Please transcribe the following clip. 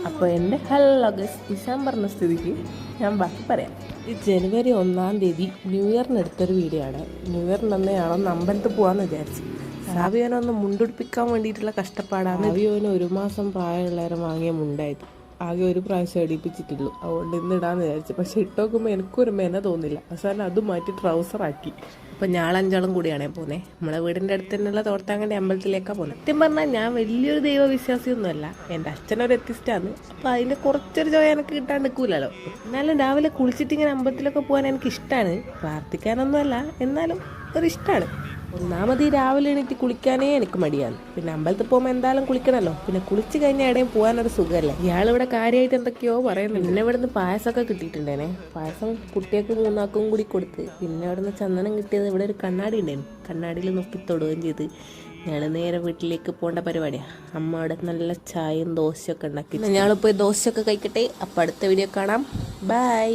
അപ്പോൾ എൻ്റെ hello guys Ishan പറഞ്ഞ സ്ഥിതിക്ക് ഞാൻ ബാക്കി പറയാം. ഈ ജനുവരി 1-ാം തീയതി ന്യൂ ഇയറിന് എടുത്തൊരു വീഡിയോ ആണ്. ന്യൂ ഇയറിന് തന്നെയാണോ അമ്പലത്തിൽ പോകാമെന്ന് വിചാരിച്ചു. സാവിയോനൊന്ന് മുണ്ടുടിപ്പിക്കാൻ വേണ്ടിയിട്ടുള്ള കഷ്ടപ്പാടാണ്. സാവിയോന് 1 മാസം പ്രായമുള്ളവരെ വാങ്ങിയ മുണ്ടായത് ആകെ ഒരു പ്രാവശ്യം അടിപ്പിച്ചിട്ടുള്ളൂ. അതുകൊണ്ട് ഇന്ന് ഇടാന്ന് വിചാരിച്ചു. പക്ഷെ ഇട്ടോക്കുമ്പോൾ എനിക്കൊരു മെന തോന്നില്ല. അവസാനം അത് മാറ്റി ട്രൗസറാക്കി. അപ്പം ഞാൻ 5 കൂടിയാണേ പോകുന്നത്. നമ്മളെ വീടിൻ്റെ അടുത്ത് തന്നെയുള്ള തോർത്താങ്കണ്ടി അമ്പലത്തിലേക്കാണ് പോകുന്നത്. സത്യം പറഞ്ഞാൽ ഞാൻ വലിയൊരു ദൈവവിശ്വാസിയൊന്നുമല്ല. എൻ്റെ അച്ഛനൊരു എത്തിസ്റ്റാണ്. അപ്പോൾ അതിൻ്റെ കുറച്ചൊരു ജോയ എനിക്ക് കിട്ടാണ്ട് നിൽക്കില്ലല്ലോ. എന്നാലും രാവിലെ കുളിച്ചിട്ട് ഇങ്ങനെ അമ്പലത്തിലൊക്കെ പോകാൻ എനിക്ക് ഇഷ്ടമാണ്. പ്രാർത്ഥിക്കാനൊന്നുമല്ല, എന്നാലും ഒരു ഇഷ്ടമാണ്. ഒന്നാമത് ഈ രാവിലെ എണീറ്റ് കുളിക്കാനേ എനിക്ക് മടിയാണ്. പിന്നെ അമ്പലത്തിൽ പോകുമ്പോൾ എന്തായാലും കുളിക്കണമല്ലോ. പിന്നെ കുളിച്ച് കഴിഞ്ഞാൽ എവിടെയും പോകാനൊരു സുഖമല്ലേ. ഇയാളിവിടെ കാര്യമായിട്ട് എന്തൊക്കെയോ പറയുന്നുണ്ട്. പിന്നെ ഇവിടെ നിന്ന് പായസമൊക്കെ കിട്ടിയിട്ടുണ്ടേനെ. പായസം കുട്ടികൾക്ക് 3 ആൾക്കും കൂടി കൊടുത്ത്. പിന്നെ അവിടെ നിന്ന് ചന്ദനം കിട്ടിയത് ഇവിടെ ഒരു കണ്ണാടി ഉണ്ടായിരുന്നു. കണ്ണാടിയിൽ നോക്കി തൊടുകയും ചെയ്ത് ഞങ്ങൾ നേരെ വീട്ടിലേക്ക് പോകേണ്ട പരിപാടിയാണ്. അമ്മ അവിടെ നല്ല ചായയും ദോശയൊക്കെ ഉണ്ടാക്കി. ഞങ്ങൾ പോയി ദോശയൊക്കെ കഴിക്കട്ടെ. അപ്പോൾ അടുത്ത വീഡിയോ കാണാം. ബൈ.